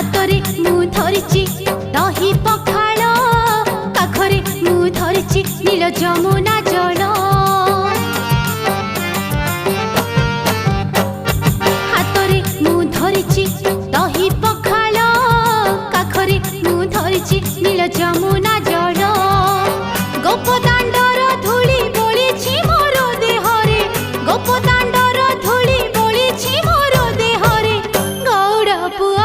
ହାତରେ ମୁଁ ଧରିଛି ଦହି ପଖାଳ, ପାଖରେ ମୁଁ ଧରିଛି ନୀଳ ଯମୁନା ଜଳ। ହାତରେ ମୁଁ ଧରିଛି ଦହି ପଖାଳ, ପାଖରେ ମୁଁ ଧରିଛି ନୀଳ ଯମୁନା ଜଳ। ଗୋପଦାଣ୍ଡର ଧୂଳି ବୋଳିଛି ମୋର ଦେହରେ, ଗୋପଦାଣ୍ଡର ଧୂଳି ବୋଳିଛି ମୋର ଦେହରେ। ଗୌଡ଼ ପୁଅ